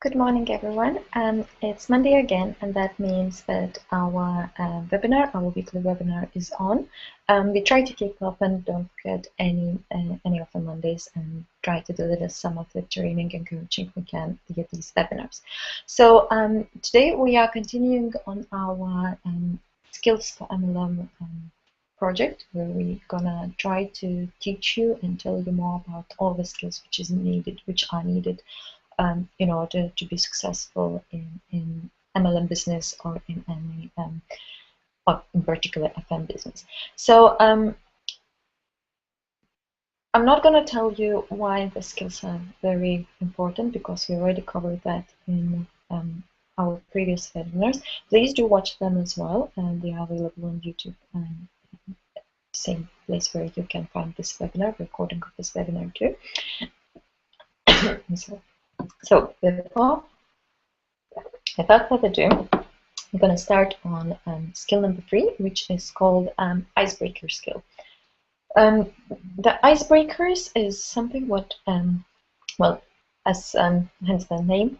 Good morning, everyone. It's Monday again, and that means that our weekly webinar, is on. We try to keep up and don't forget any of the Mondays, and try to deliver some of the training and coaching we can via these webinars. So today we are continuing on our Skills for MLM project, where we're gonna try to teach you and tell you more about all the skills which are needed in order to be successful in MLM business or in any, or in particular FM business. So I'm not going to tell you why the skills are very important, because we already covered that in our previous webinars. Please do watch them as well, and they are available on YouTube. Same place where you can find this webinar, recording of this webinar too. So without further ado, I'm going to start on skill number 3, which is called icebreaker skill. The icebreakers is something what, well, as hence the name,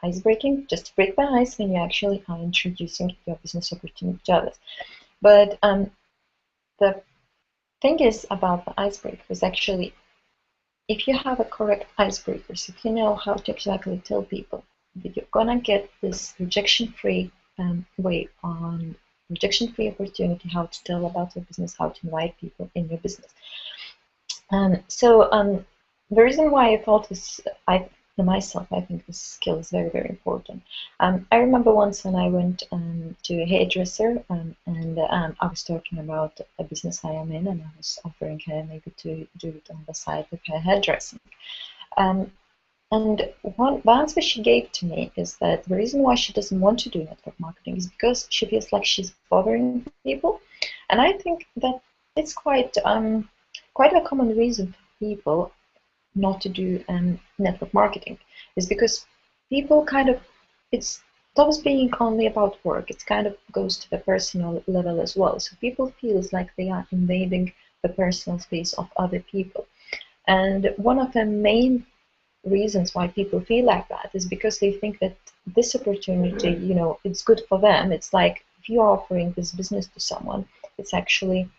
icebreaking, just to break the ice when you actually are introducing your business opportunity to others. But the thing is about the icebreaker is actually, if you have a correct icebreakers, if you know how to exactly tell people that you're gonna get this rejection-free way on rejection-free opportunity, how to tell about your business, how to invite people in your business. The reason why I thought this, I think this skill is very, very important. I remember once when I went to a hairdresser, and I was talking about a business I am in, and I was offering her maybe to do it on the side with her hairdressing. And the answer she gave to me is that the reason why she doesn't want to do network marketing is because she feels like she's bothering people. And I think that it's quite a common reason for people not to do network marketing, is because people kind of, it stops being only about work. It kind of goes to the personal level as well. So people feel like they are invading the personal space of other people. And one of the main reasons why people feel like that is because they think that this opportunity, it's good for them. It's like if you are offering this business to someone, it's actually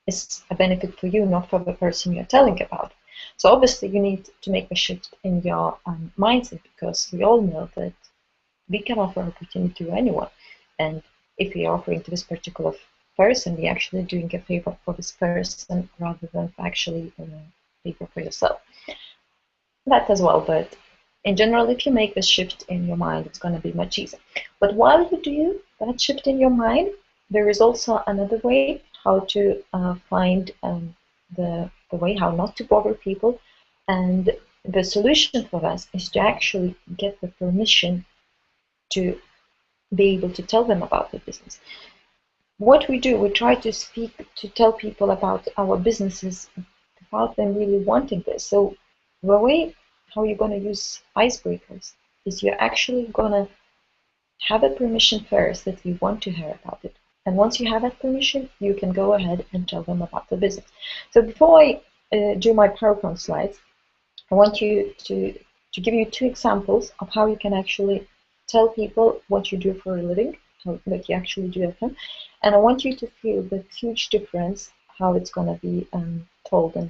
it's a benefit for you, not for the person you're telling about. So obviously you need to make a shift in your mindset, because we all know that we can offer opportunity to anyone, and if we are offering to this particular person, we're actually doing a favor for this person rather than actually a favor for yourself. That as well, but in general, if you make this shift in your mind, it's going to be much easier. But while you do that shift in your mind, there is also another way how to find the way how not to bother people. And the solution for us is to actually get the permission to be able to tell them about the business. What we do, we try to tell people about our businesses without them really wanting this. So the way how you're going to use icebreakers is you're actually going to have a permission first that you want to hear about it. And once you have that permission, you can go ahead and tell them about the business. So before I do my PowerPoint slides, I want you to give you 2 examples of how you can actually tell people what you do for a living, what you actually do at home. And I want you to feel the huge difference, how it's going to be told, and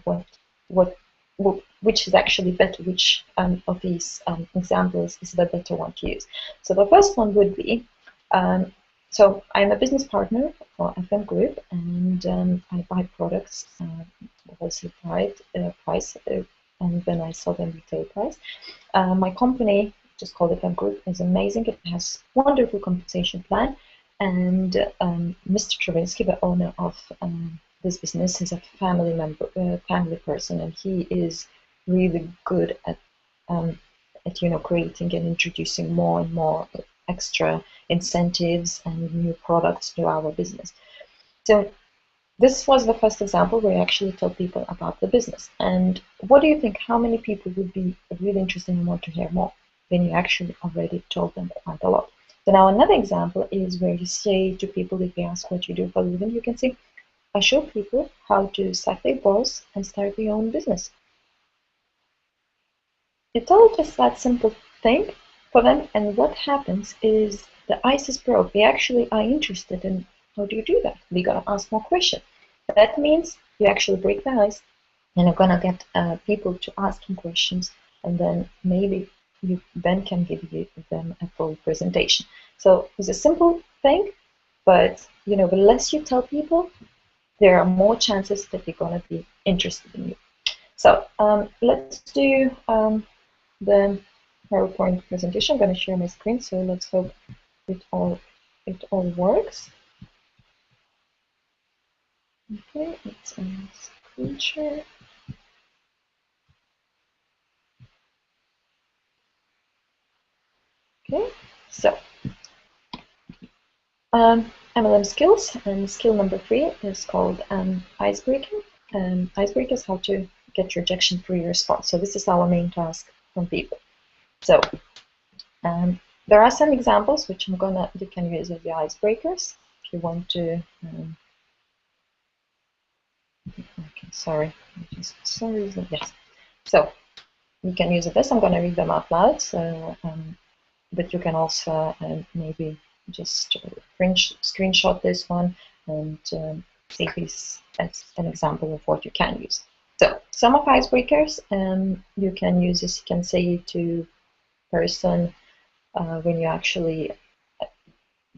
which is actually better, which of these examples is the better one to use. So the first one would be, so I'm a business partner for FM Group, and I buy products wholesale price, and then I sell them retail price. My company, just called FM Group, is amazing. It has wonderful compensation plan, and Mr. Travinsky, the owner of this business, is a family person, and he is really good at creating and introducing more and more extra incentives and new products to our business. So this was the first example where I actually tell people about the business. And what do you think? How many people would be really interested and want to hear more when you actually already told them quite a lot? So now another example is where you say to people, if they ask what you do for a living, you can say, I show people how to sack their balls and start their own business. It's all just that simple thing for them, and what happens is the ice is broke. They actually are interested in how do you do that. We're gonna ask more questions. That means you actually break the ice, and you're gonna get people to asking questions, and then maybe you then can give them a full presentation. So it's a simple thing, but the less you tell people, there are more chances that they're gonna be interested in you. So let's do the PowerPoint presentation. I'm going to share my screen, so let's hope it all works. Okay, it's a screen share. Okay, so MLM skills, and skill number 3 is called icebreaking. Icebreaking is how to get rejection-free response. So this is our main task from people. So there are some examples which you can use as the icebreakers if you want to. Okay, sorry. Yes. So you can use this. I'm going to read them out loud. So, but you can also maybe just screenshot this one and see this as an example of what you can use. So some of icebreakers you can use this. You can say to person when you're actually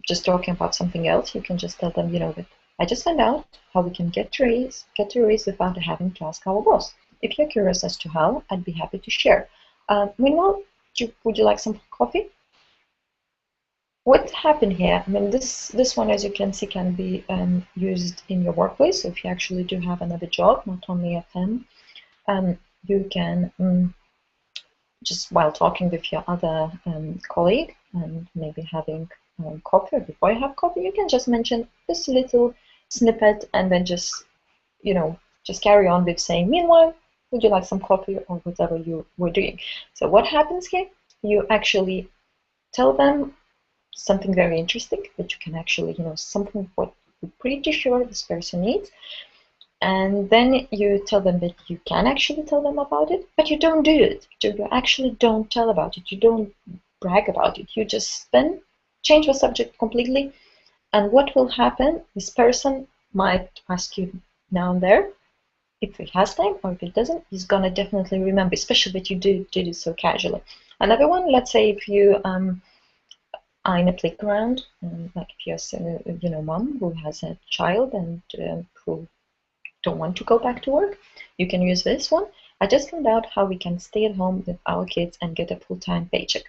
just talking about something else. You can just tell them, that I just found out how we can get a raise without having to ask our boss. If you're curious as to how, I'd be happy to share. Meanwhile, would you like some coffee? What happened here? I mean, this one, as you can see, can be used in your workplace. So if you actually do have another job, not only at home, you can just while talking with your other colleague and maybe having coffee, or before you have coffee, you can just mention this little snippet and then just carry on with saying, meanwhile, would you like some coffee, or whatever you were doing. So what happens here? You actually tell them something very interesting that you can actually, something what you're pretty sure this person needs. And then you tell them that you can actually tell them about it, but you don't do it. You actually don't tell about it. You don't brag about it. You just then change the subject completely. And what will happen, this person might ask you now and there, if he has time, or if he doesn't, he's going to definitely remember, especially that you did it so casually. Another one, let's say if you are in a playground, like if you're a mom who has a child and who don't want to go back to work, you can use this one. I just found out how we can stay at home with our kids and get a full-time paycheck.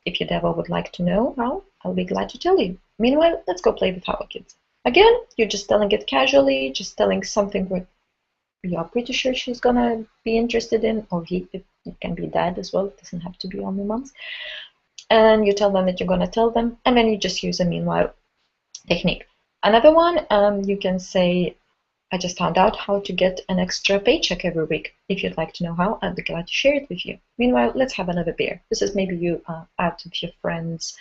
If you ever would like to know how, I'll be glad to tell you. Meanwhile, let's go play with our kids. Again, you're just telling it casually, just telling something what you're pretty sure she's gonna be interested in, or it can be dad as well, it doesn't have to be only moms. And you tell them that you're gonna tell them, and then you just use a meanwhile technique. Another one, you can say, I just found out how to get an extra paycheck every week. If you'd like to know how, I'd be glad to share it with you. Meanwhile, let's have another beer. This is maybe you out with your friends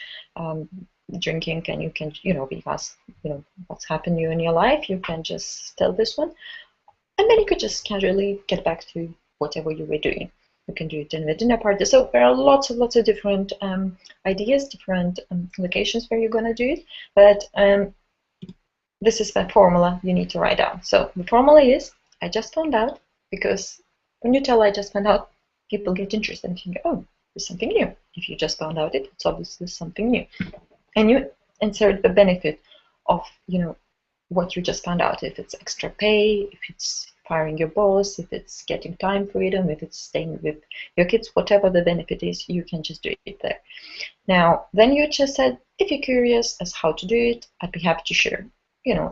drinking, and you can, because, what's happened to you in your life, you can just tell this one. And then you could just casually get back to whatever you were doing. You can do it in the dinner party. So there are lots of different ideas, different locations where you're going to do it. But this is the formula you need to write down. So the formula is, I just found out, because when you tell I just found out, people get interested and think, oh, there's something new. If you just found out it's obviously something new. And you insert the benefit of, what you just found out. If it's extra pay, if it's firing your boss, if it's getting time freedom, if it's staying with your kids, whatever the benefit is, you can just do it there. Now, then you just said, if you're curious as how to do it, I'd be happy to share.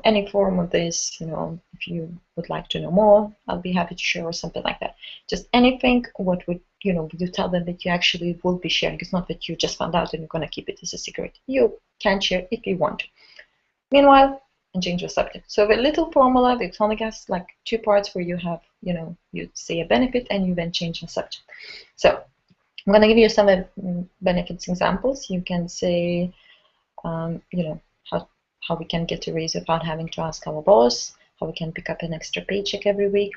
Any form of this, if you would like to know more, I'll be happy to share, or something like that. Just anything, what would, you tell them that you actually will be sharing. It's not that you just found out and you're going to keep it as a secret. You can share if you want to. Meanwhile, and change the subject. So the little formula, it only has like 2 parts where you have, you say a benefit and you then change the subject. So I'm going to give you some benefits examples. You can say, how we can get a raise without having to ask our boss. how we can pick up an extra paycheck every week,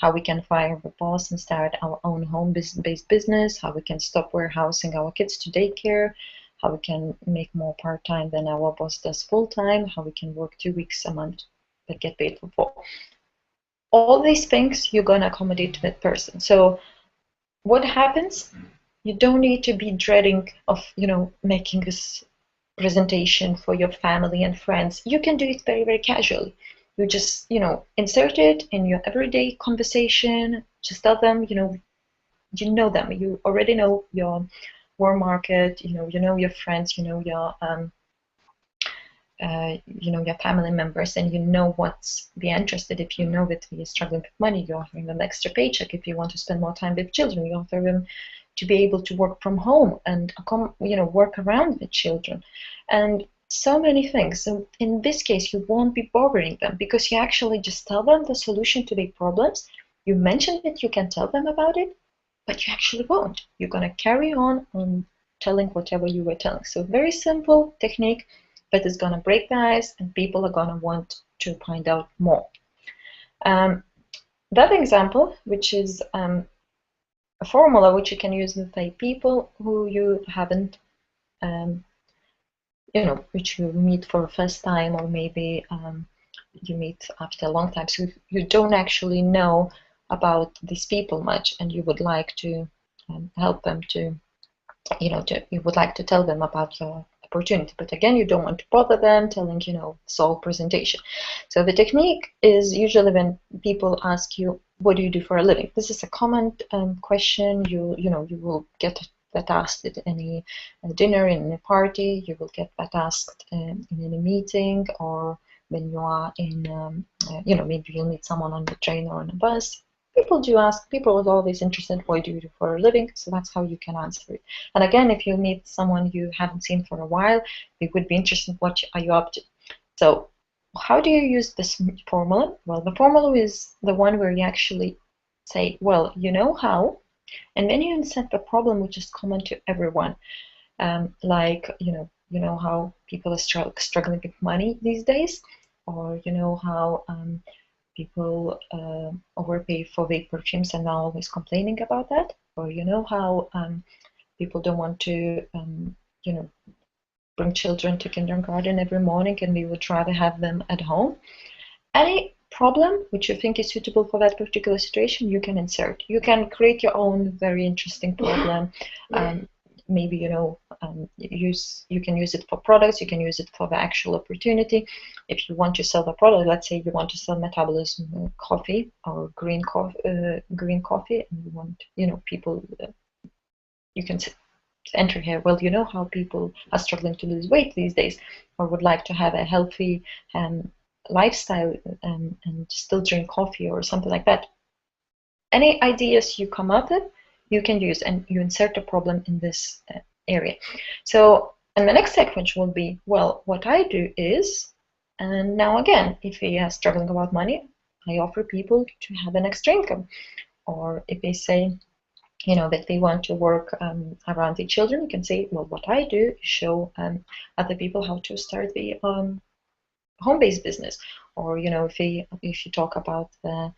how we can fire the boss and start our own home-based business, how we can stop warehousing our kids to daycare, how we can make more part-time than our boss does full-time, how we can work 2 weeks a month but get paid for 4. All these things you're going to accommodate to that person. So what happens? You don't need to be dreading of, making this presentation for your family and friends. You can do it very, very casually. You just, insert it in your everyday conversation. Just tell them, you know them. You already know your warm market. You know your friends. You know your family members, and you know what's be interested. If you know that you're struggling with money, you're offering them extra paycheck. If you want to spend more time with children, you offer them to be able to work from home and work around the children, and so many things. So in this case, you won't be bothering them because you actually just tell them the solution to their problems. You mention that you can tell them about it, but you actually won't. You're gonna carry on telling whatever you were telling. So very simple technique, but it's gonna break the ice, and people are gonna want to find out more. That example, which is a formula which you can use with people who you haven't, which you meet for the first time, or maybe you meet after a long time. So you don't actually know about these people much, and you would like to help them to, you would like to tell them about your opportunity, but again, you don't want to bother them telling, sole presentation. So the technique is usually when people ask you, what do you do for a living? This is a common question. You will get that asked at any dinner, in a party. You will get that asked in any meeting, or when you are in, maybe you'll meet someone on the train or on a bus. People do ask. People are always interested, what do you do for a living? So that's how you can answer it. And again, if you meet someone you haven't seen for a while, they would be interested, what are you up to? So how do you use this formula? Well, the formula is the one where you actually say, well, you know how, and then you insert the problem which is common to everyone. Like, you know how people are struggling with money these days, or you know how people overpay for vape perfumes and are always complaining about that, or you know how people don't want to bring children to kindergarten every morning, and we would rather have them at home. Any problem which you think is suitable for that particular situation, you can insert. You can create your own very interesting problem. Maybe you can use it for products, you can use it for the actual opportunity. If you want to sell the product, let's say you want to sell metabolism coffee or green coffee, and you want people, you can enter here, well, you know how people are struggling to lose weight these days, or would like to have a healthy lifestyle and still drink coffee or something like that. Any ideas you come up with, you can use, and you insert a problem in this area. So, and the next sequence will be, well, what I do is, and now again, if they are struggling about money, I offer people to have an extra income. Or if they say, that they want to work around the children, you can say, well, what I do is show other people how to start the home-based business. Or, if you talk about the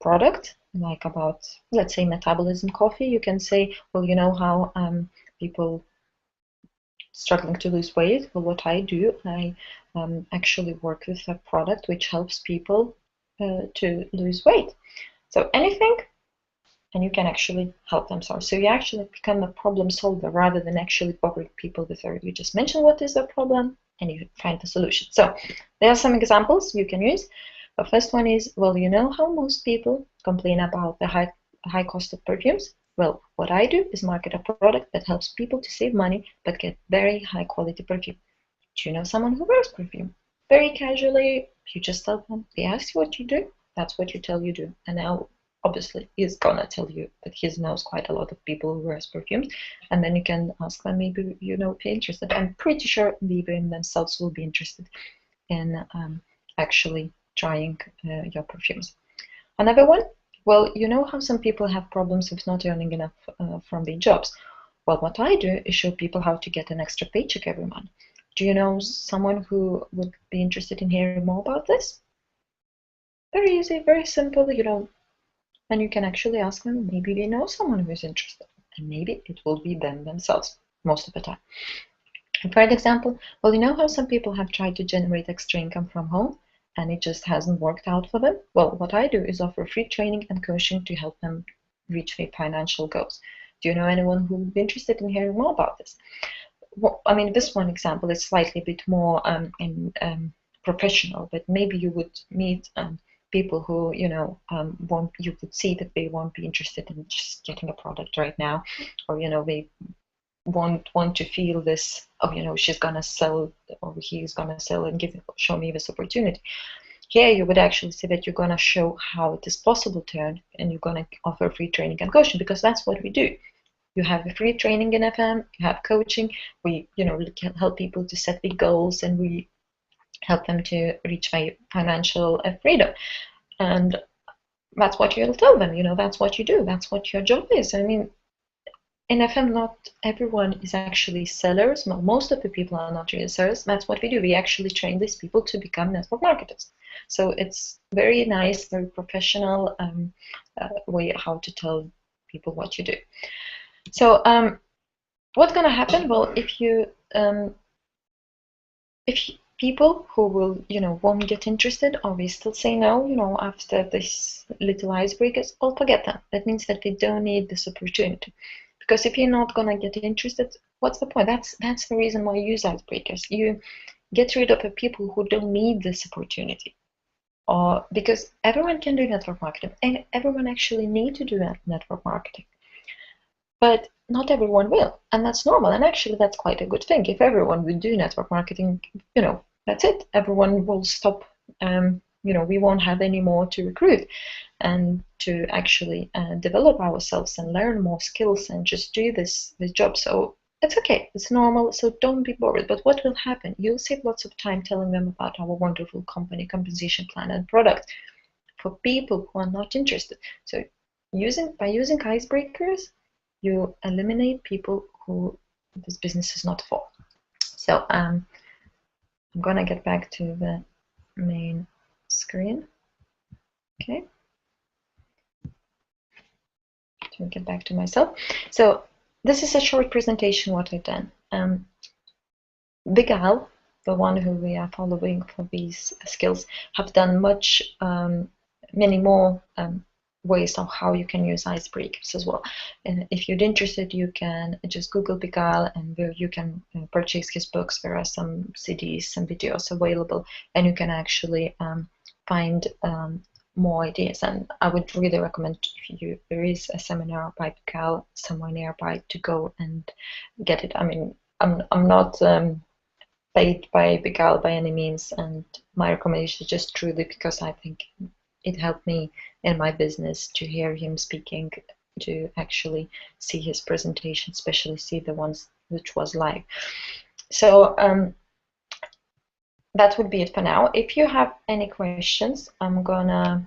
product, like about, let's say, metabolism coffee, you can say, well, you know how people struggling to lose weight, well, what I do, I actually work with a product which helps people to lose weight. So anything, and you can actually help them solve. So you actually become a problem solver rather than actually bothering people with it. You just mention what is the problem and you find the solution. So there are some examples you can use. The first one is, well, you know how most people complain about the high cost of perfumes? Well, what I do is market a product that helps people to save money but get very high quality perfume. Do you know someone who wears perfume? Very casually, you just tell them, they ask you what you do, that's what you tell you do. And now, obviously, he's gonna tell you that he knows quite a lot of people who wears perfumes, and then you can ask them, maybe, if you're interested. I'm pretty sure even themselves will be interested in actually trying your perfumes. Another one, well, you know how some people have problems with not earning enough from their jobs? Well, what I do is show people how to get an extra paycheck every month. Do you know someone who would be interested in hearing more about this? Very easy, very simple, you know, and you can actually ask them, maybe they know someone who is interested, and maybe it will be them themselves most of the time. And for example, well, you know how some people have tried to generate extra income from home and it just hasn't worked out for them? Well, what I do is offer free training and coaching to help them reach their financial goals. Do you know anyone who would be interested in hearing more about this? Well, I mean, this one example is slightly a bit more professional, but maybe you would meet people who, you know, won't, you would see that they won't be interested in just getting a product right now, or, you know, they won't want to feel this, oh, you know, she's gonna sell or he's gonna sell and show me this opportunity. Here you would actually say that you're gonna show how it is possible to earn, and you're gonna offer free training and coaching, because that's what we do. You have a free training in FM, you have coaching, we, you know, we can help people to set big goals, and we help them to reach financial freedom. And that's what you'll tell them, you know, that's what you do, that's what your job is. I mean, in FM, not everyone is actually sellers. Well, most of the people are not really sellers. That's what we do. We actually train these people to become network marketers. So it's very nice, very professional way how to tell people what you do. So what's going to happen? Well, if people who will, you know, won't get interested, or they still say no, you know, after this little icebreakers, I'll forget them. That means that they don't need this opportunity. Because if you're not gonna get interested, what's the point? That's the reason why you use icebreakers. You get rid of the people who don't need this opportunity. Or because everyone can do network marketing, and everyone actually need to do network marketing. But not everyone will, and that's normal. And actually, that's quite a good thing. If everyone would do network marketing, you know, that's it. Everyone will stop. You know, we won't have any more to recruit and to actually develop ourselves and learn more skills and just do this job. So it's okay, it's normal, so don't be bored. But what will happen? You'll save lots of time telling them about our wonderful company compensation plan and product for people who are not interested. So by using icebreakers, you eliminate people who this business is not for. So I'm gonna get back to the main screen. Okay. To get back to myself. So this is a short presentation what I've done. Big Al, the one who we are following for these skills, have done many more ways of how you can use icebreakers as well. And if you're interested, you can just Google Big Al, and there you can purchase his books. There are some CDs, some videos available, and you can actually find more ideas. And I would really recommend, if there is a seminar by Big Al somewhere nearby, to go and get it. I mean, I'm not paid by Big Al by any means, and my recommendation is just truly because I think it helped me in my business to hear him speaking, to actually see his presentation, especially see the ones which was live. So that would be it for now. If you have any questions, I'm gonna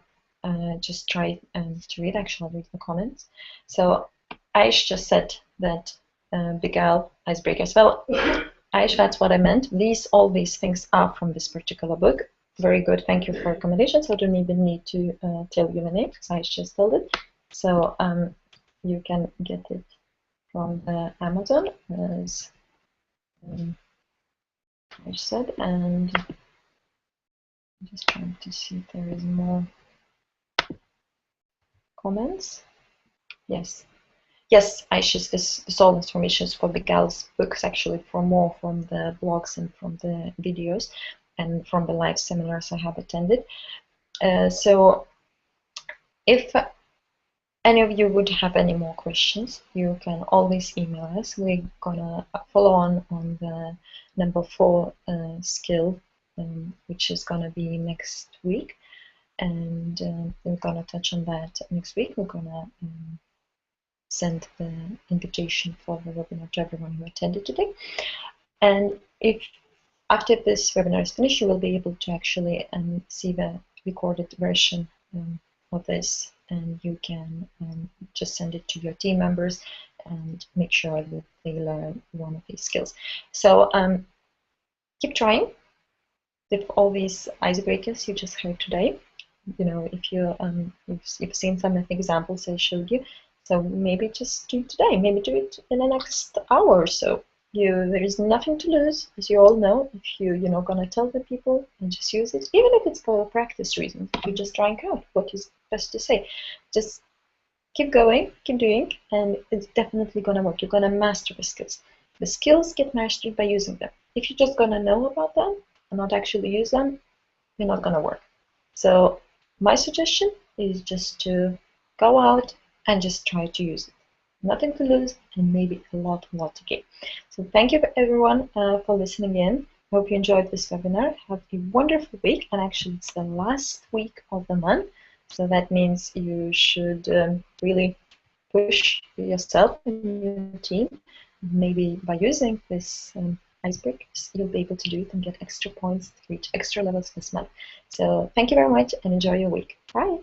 just try to read. Actually, I'll read the comments. So Aish just said that Big Al icebreaker as well. Aish, that's what I meant. All these things are from this particular book. Very good. Thank you for recommendations. I don't even need to tell you the name because Aish just told it. So you can get it from Amazon, as Aish said, and I'm just trying to see if there is more comments. Yes. Yes, Aisha, this all information is for Big Al's books, actually, for more from the blogs and from the videos and from the live seminars I have attended. So if any of you would have any more questions, you can always email us. We're gonna follow on the number 4 skill, which is gonna be next week, and we're gonna touch on that next week. We're gonna send the invitation for the webinar to everyone who attended today. And if after this webinar is finished, you will be able to actually see the recorded version of this, and you can just send it to your team members and make sure that they learn one of these skills. So keep trying with all these icebreakers you just heard today. you know, if you've seen some of the examples I showed you, so maybe just do it today. Maybe do it in the next hour or so. There is nothing to lose, as you all know. If you're not gonna tell the people and just use it, even if it's for practice reasons, you're just trying out what is best to say. Just keep going, keep doing, and it's definitely gonna work. You're gonna master the skills. The skills get mastered by using them. If you're just gonna know about them and not actually use them, they're not gonna work. So my suggestion is just to go out and just try to use it. Nothing to lose and maybe a lot to gain. So thank you everyone for listening in. Hope you enjoyed this webinar. Have a wonderful week, and actually it's the last week of the month, so that means you should really push yourself and your team. Maybe by using this icebreakers, you'll be able to do it and get extra points to reach extra levels this month. So thank you very much and enjoy your week. Bye.